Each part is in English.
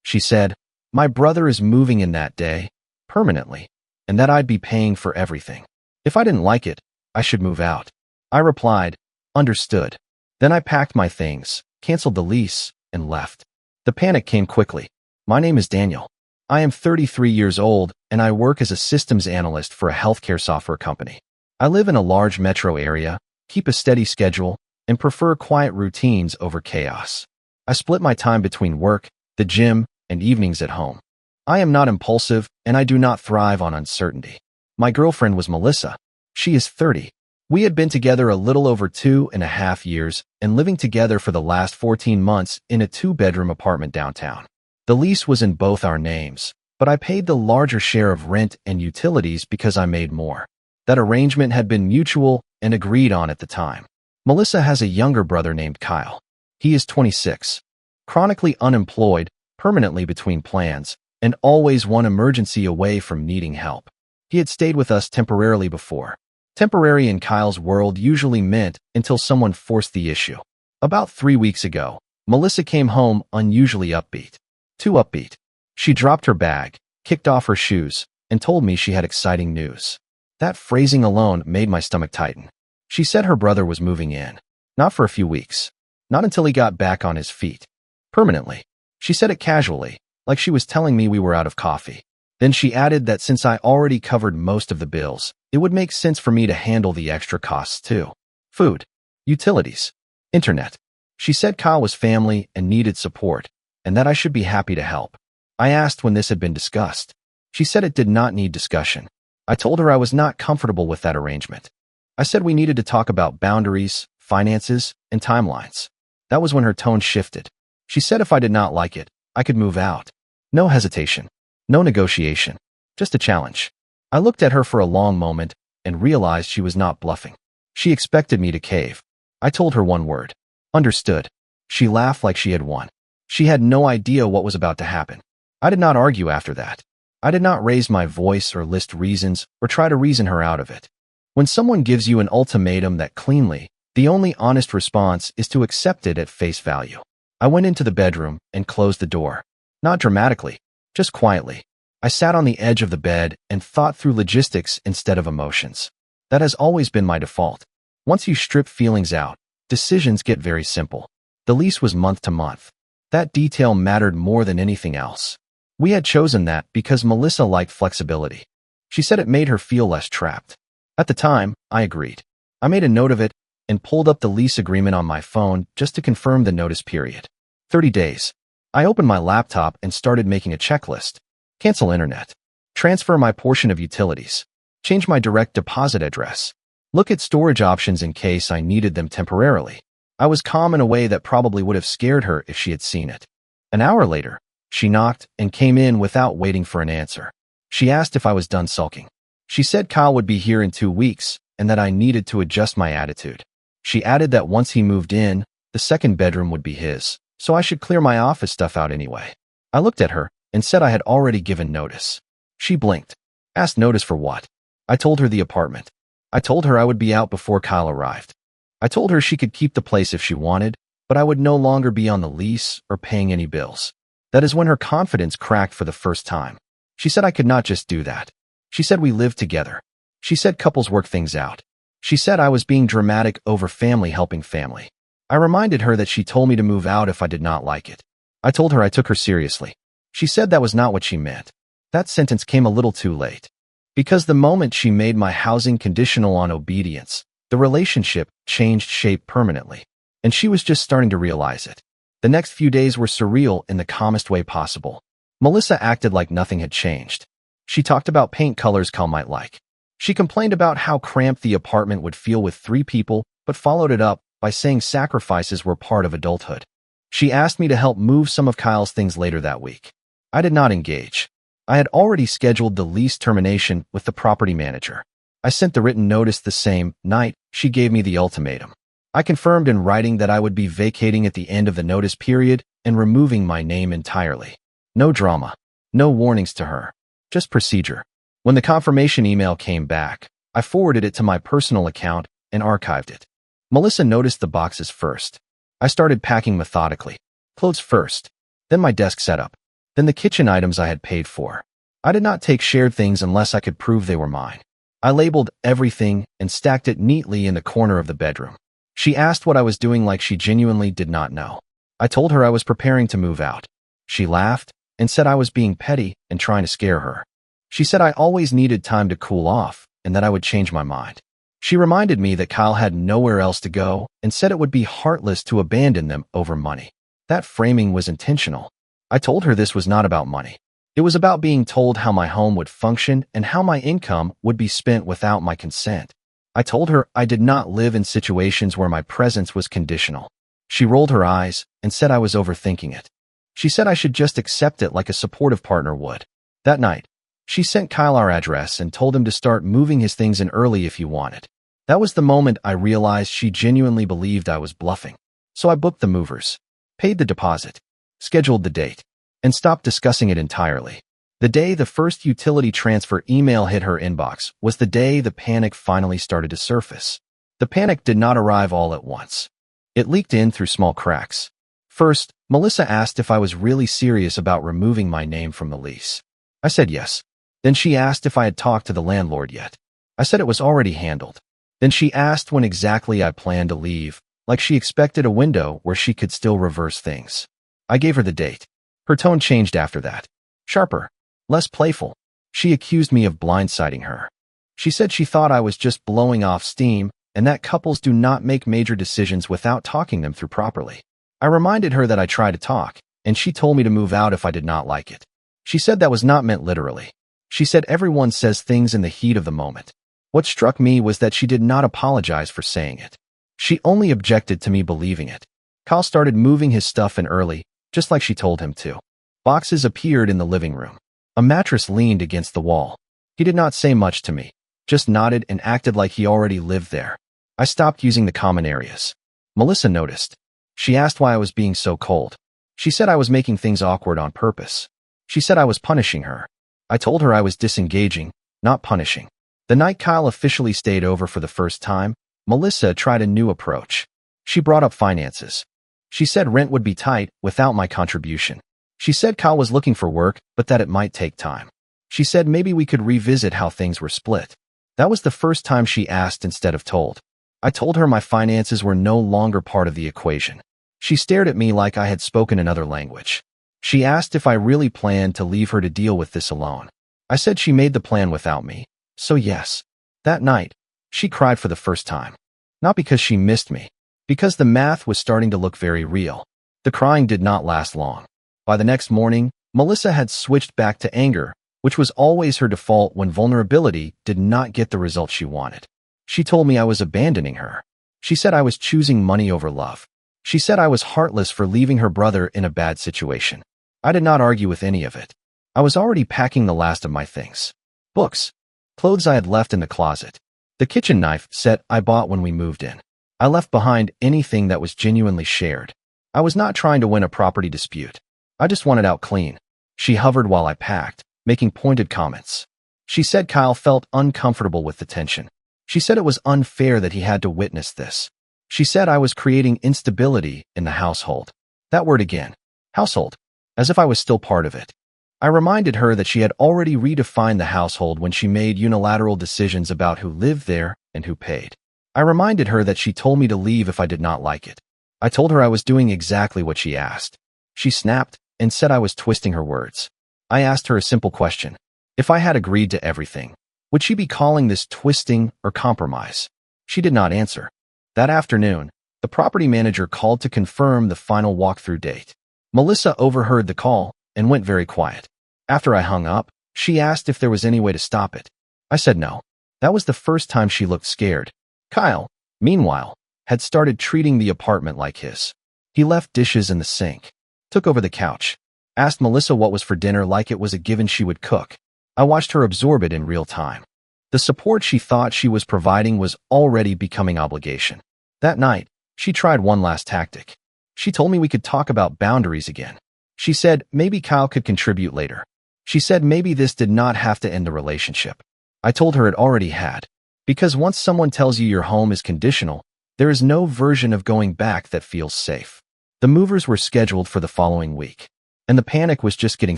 She said, "My brother is moving in that day, permanently, and that I'd be paying for everything. If I didn't like it, I should move out." I replied, "Understood." Then I packed my things, canceled the lease, and left. The panic came quickly. My name is Daniel. I am 33 years old, and I work as a systems analyst for a healthcare software company. I live in a large metro area, keep a steady schedule, and prefer quiet routines over chaos. I split my time between work, the gym, and evenings at home. I am not impulsive, and I do not thrive on uncertainty. My girlfriend was Melissa. She is 30. We had been together a little over 2.5 years and living together for the last 14 months in a 2-bedroom apartment downtown. The lease was in both our names, but I paid the larger share of rent and utilities because I made more. That arrangement had been mutual and agreed on at the time. Melissa has a younger brother named Kyle. He is 26, chronically unemployed, permanently between plans, and always one emergency away from needing help. He had stayed with us temporarily before. Temporary in Kyle's world usually meant until someone forced the issue. About 3 weeks ago, Melissa came home unusually upbeat. Too upbeat. She dropped her bag, kicked off her shoes, and told me she had exciting news. That phrasing alone made my stomach tighten. She said her brother was moving in. Not for a few weeks. Not until he got back on his feet. Permanently. She said it casually, like she was telling me we were out of coffee. Then she added that since I already covered most of the bills, it would make sense for me to handle the extra costs too. Food, utilities, internet. She said Kyle was family and needed support, and that I should be happy to help. I asked when this had been discussed. She said it did not need discussion. I told her I was not comfortable with that arrangement. I said we needed to talk about boundaries, finances, and timelines. That was when her tone shifted. She said if I did not like it, I could move out. No hesitation. No negotiation. Just a challenge. I looked at her for a long moment and realized she was not bluffing. She expected me to cave. I told her one word. Understood. She laughed like she had won. She had no idea what was about to happen. I did not argue after that. I did not raise my voice or list reasons or try to reason her out of it. When someone gives you an ultimatum that cleanly, the only honest response is to accept it at face value. I went into the bedroom and closed the door. Not dramatically, just quietly. I sat on the edge of the bed and thought through logistics instead of emotions. That has always been my default. Once you strip feelings out, decisions get very simple. The lease was month to month. That detail mattered more than anything else. We had chosen that because Melissa liked flexibility. She said it made her feel less trapped. At the time, I agreed. I made a note of it and pulled up the lease agreement on my phone just to confirm the notice period. 30 days. I opened my laptop and started making a checklist. Cancel internet. Transfer my portion of utilities. Change my direct deposit address. Look at storage options in case I needed them temporarily. I was calm in a way that probably would have scared her if she had seen it. An hour later, she knocked and came in without waiting for an answer. She asked if I was done sulking. She said Kyle would be here in 2 weeks and that I needed to adjust my attitude. She added that once he moved in, the second bedroom would be his, so I should clear my office stuff out anyway. I looked at her and said I had already given notice. She blinked. Asked notice for what? I told her the apartment. I told her I would be out before Kyle arrived. I told her she could keep the place if she wanted, but I would no longer be on the lease or paying any bills. That is when her confidence cracked for the first time. She said I could not just do that. She said we lived together. She said couples work things out. She said I was being dramatic over family helping family. I reminded her that she told me to move out if I did not like it. I told her I took her seriously. She said that was not what she meant. That sentence came a little too late. Because the moment she made my housing conditional on obedience, the relationship changed shape permanently, and she was just starting to realize it. The next few days were surreal in the calmest way possible. Melissa acted like nothing had changed. She talked about paint colors Kyle might like. She complained about how cramped the apartment would feel with 3 people, but followed it up by saying sacrifices were part of adulthood. She asked me to help move some of Kyle's things later that week. I did not engage. I had already scheduled the lease termination with the property manager. I sent the written notice the same night she gave me the ultimatum. I confirmed in writing that I would be vacating at the end of the notice period and removing my name entirely. No drama. No warnings to her. Just procedure. When the confirmation email came back, I forwarded it to my personal account and archived it. Melissa noticed the boxes first. I started packing methodically. Clothes first. Then my desk setup. then the kitchen items I had paid for. I did not take shared things unless I could prove they were mine. I labeled everything and stacked it neatly in the corner of the bedroom. She asked what I was doing like she genuinely did not know. I told her I was preparing to move out. She laughed and said I was being petty and trying to scare her. She said I always needed time to cool off and that I would change my mind. She reminded me that Kyle had nowhere else to go and said it would be heartless to abandon them over money. That framing was intentional. I told her this was not about money. It was about being told how my home would function and how my income would be spent without my consent. I told her I did not live in situations where my presence was conditional. She rolled her eyes and said I was overthinking it. She said I should just accept it like a supportive partner would. That night, she sent Kyle our address and told him to start moving his things in early if he wanted. That was the moment I realized she genuinely believed I was bluffing. So I booked the movers, paid the deposit, scheduled the date, and stopped discussing it entirely. The day the first utility transfer email hit her inbox was the day the panic finally started to surface. The panic did not arrive all at once. It leaked in through small cracks. First, Melissa asked if I was really serious about removing my name from the lease. I said yes. Then she asked if I had talked to the landlord yet. I said it was already handled. Then she asked when exactly I planned to leave, like she expected a window where she could still reverse things. I gave her the date. Her tone changed after that. Sharper, less playful. She accused me of blindsiding her. She said she thought I was just blowing off steam and that couples do not make major decisions without talking them through properly. I reminded her that I tried to talk, and she told me to move out if I did not like it. She said that was not meant literally. She said everyone says things in the heat of the moment. What struck me was that she did not apologize for saying it. She only objected to me believing it. Kyle started moving his stuff in early, just like she told him to. Boxes appeared in the living room. A mattress leaned against the wall. He did not say much to me, just nodded and acted like he already lived there. I stopped using the common areas. Melissa noticed. She asked why I was being so cold. She said I was making things awkward on purpose. She said I was punishing her. I told her I was disengaging, not punishing. The night Kyle officially stayed over for the first time, Melissa tried a new approach. She brought up finances. She said rent would be tight without my contribution. She said Kyle was looking for work, but that it might take time. She said maybe we could revisit how things were split. That was the first time she asked instead of told. I told her my finances were no longer part of the equation. She stared at me like I had spoken another language. She asked if I really planned to leave her to deal with this alone. I said she made the plan without me, so yes. That night, she cried for the first time. Not because she missed me, because the math was starting to look very real. The crying did not last long. By the next morning, Melissa had switched back to anger, which was always her default when vulnerability did not get the result she wanted. She told me I was abandoning her. She said I was choosing money over love. She said I was heartless for leaving her brother in a bad situation. I did not argue with any of it. I was already packing the last of my things. Books, clothes I had left in the closet, the kitchen knife set I bought when we moved in. I left behind anything that was genuinely shared. I was not trying to win a property dispute. I just wanted out clean. She hovered while I packed, making pointed comments. She said Kyle felt uncomfortable with the tension. She said it was unfair that he had to witness this. She said I was creating instability in the household. That word again, household, as if I was still part of it. I reminded her that she had already redefined the household when she made unilateral decisions about who lived there and who paid. I reminded her that she told me to leave if I did not like it. I told her I was doing exactly what she asked. She snapped and said I was twisting her words. I asked her a simple question. If I had agreed to everything, would she be calling this twisting or compromise? She did not answer. That afternoon, the property manager called to confirm the final walkthrough date. Melissa overheard the call and went very quiet. After I hung up, she asked if there was any way to stop it. I said no. That was the first time she looked scared. Kyle, meanwhile, had started treating the apartment like his. He left dishes in the sink, took over the couch, asked Melissa what was for dinner like it was a given she would cook. I watched her absorb it in real time. The support she thought she was providing was already becoming obligation. That night, she tried one last tactic. She told me we could talk about boundaries again. She said maybe Kyle could contribute later. She said maybe this did not have to end the relationship. I told her it already had. Because once someone tells you your home is conditional, there is no version of going back that feels safe. The movers were scheduled for the following week. and the panic was just getting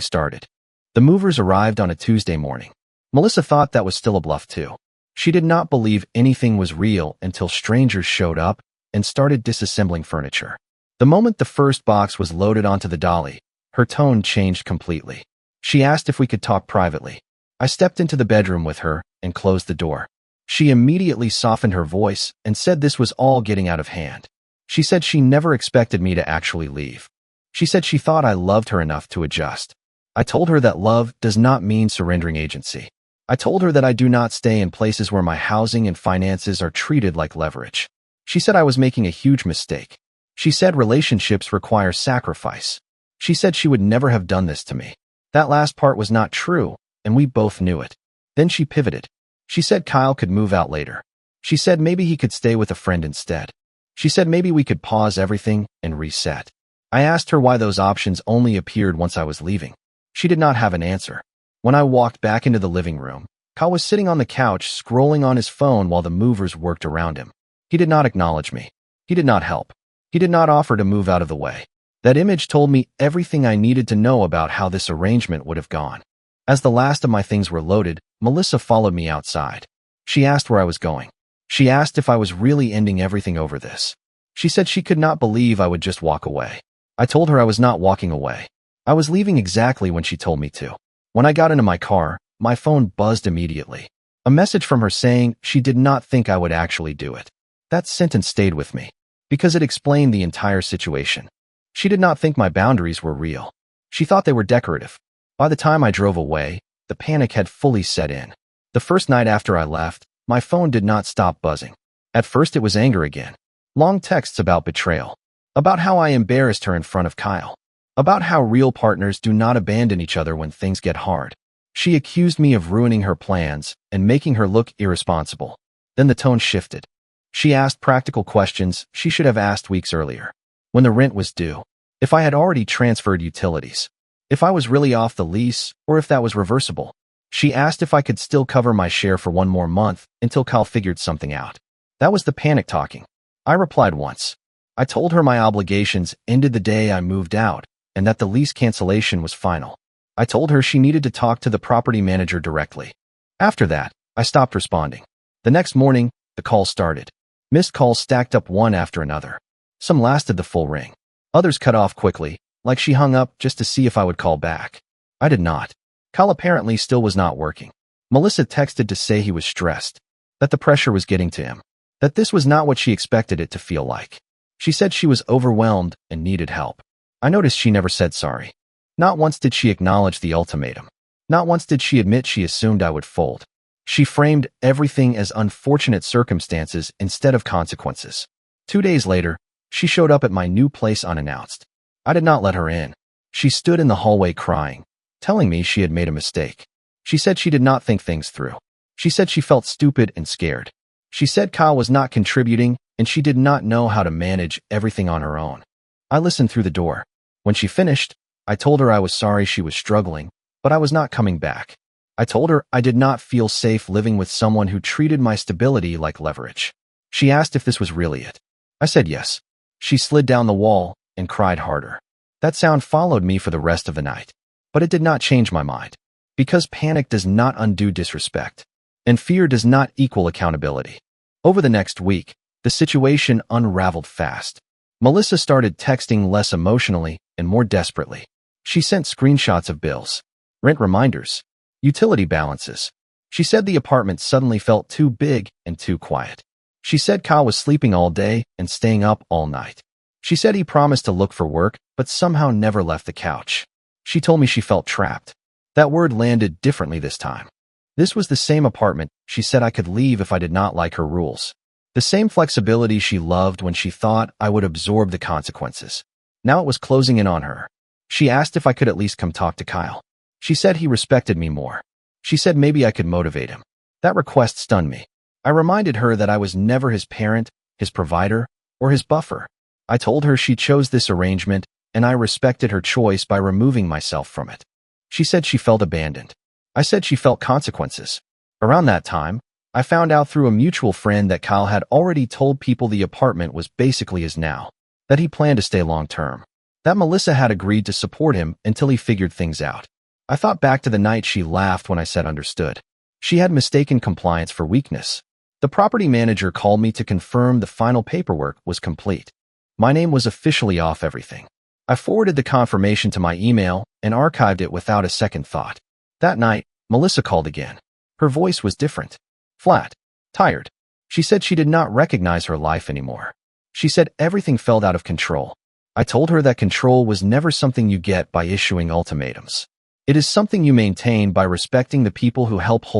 started. The movers arrived on a Tuesday morning. Melissa thought that was still a bluff too. She did not believe anything was real until strangers showed up and started disassembling furniture. The moment the first box was loaded onto the dolly, her tone changed completely. She asked if we could talk privately. I stepped into the bedroom with her and closed the door. She immediately softened her voice and said this was all getting out of hand. She said she never expected me to actually leave. She said she thought I loved her enough to adjust. I told her that love does not mean surrendering agency. I told her that I do not stay in places where my housing and finances are treated like leverage. She said I was making a huge mistake. She said relationships require sacrifice. She said she would never have done this to me. That last part was not true, and we both knew it. Then she pivoted. She said Kyle could move out later. She said maybe he could stay with a friend instead. She said maybe we could pause everything and reset. I asked her why those options only appeared once I was leaving. She did not have an answer. When I walked back into the living room, Kyle was sitting on the couch scrolling on his phone while the movers worked around him. He did not acknowledge me. He did not help. He did not offer to move out of the way. That image told me everything I needed to know about how this arrangement would have gone. As the last of my things were loaded, Melissa followed me outside. She asked where I was going. She asked if I was really ending everything over this. She said she could not believe I would just walk away. I told her I was not walking away. I was leaving exactly when she told me to. When I got into my car, my phone buzzed immediately. A message from her saying she did not think I would actually do it. That sentence stayed with me, because it explained the entire situation. She did not think my boundaries were real. She thought they were decorative. By the time I drove away, the panic had fully set in. The first night after I left, my phone did not stop buzzing. At first it was anger again. Long texts about betrayal. About how I embarrassed her in front of Kyle. About how real partners do not abandon each other when things get hard. She accused me of ruining her plans and making her look irresponsible. Then the tone shifted. She asked practical questions she should have asked weeks earlier. When the rent was due. If I had already transferred utilities. If I was really off the lease, or if that was reversible. She asked if I could still cover my share for one more month until Kyle figured something out. That was the panic talking. I replied once. I told her my obligations ended the day I moved out, and that the lease cancellation was final. I told her she needed to talk to the property manager directly. After that, I stopped responding. The next morning, the calls started. Missed calls stacked up one after another. Some lasted the full ring. Others cut off quickly, like she hung up just to see if I would call back. I did not. Kyle apparently still was not working. Melissa texted to say he was stressed, that the pressure was getting to him, that this was not what she expected it to feel like. She said she was overwhelmed and needed help. I noticed she never said sorry. Not once did she acknowledge the ultimatum. Not once did she admit she assumed I would fold. She framed everything as unfortunate circumstances instead of consequences. 2 days later, she showed up at my new place unannounced. I did not let her in. She stood in the hallway crying, telling me she had made a mistake. She said she did not think things through. She said she felt stupid and scared. She said Kyle was not contributing and she did not know how to manage everything on her own. I listened through the door. When she finished, I told her I was sorry she was struggling, but I was not coming back. I told her I did not feel safe living with someone who treated my stability like leverage. She asked if this was really it. I said yes. She slid down the wall and cried harder. That sound followed me for the rest of the night. But it did not change my mind. Because panic does not undo disrespect. And fear does not equal accountability. Over the next week, the situation unraveled fast. Melissa started texting less emotionally and more desperately. She sent screenshots of bills, rent reminders, utility balances. She said the apartment suddenly felt too big and too quiet. She said Kyle was sleeping all day and staying up all night. She said he promised to look for work, but somehow never left the couch. She told me she felt trapped. That word landed differently this time. This was the same apartment she said I could leave if I did not like her rules. The same flexibility she loved when she thought I would absorb the consequences. Now it was closing in on her. She asked if I could at least come talk to Kyle. She said he respected me more. She said maybe I could motivate him. That request stunned me. I reminded her that I was never his parent, his provider, or his buffer. I told her she chose this arrangement, and I respected her choice by removing myself from it. She said she felt abandoned. I said she felt consequences. Around that time, I found out through a mutual friend that Kyle had already told people the apartment was basically his now, that he planned to stay long term. that Melissa had agreed to support him until he figured things out. I thought back to the night she laughed when I said understood. She had mistaken compliance for weakness. The property manager called me to confirm the final paperwork was complete. My name was officially off everything. I forwarded the confirmation to my email and archived it without a second thought. That night, Melissa called again. Her voice was different. Flat. Tired. She said she did not recognize her life anymore. She said everything felt out of control. I told her that control was never something you get by issuing ultimatums. It is something you maintain by respecting the people who help hold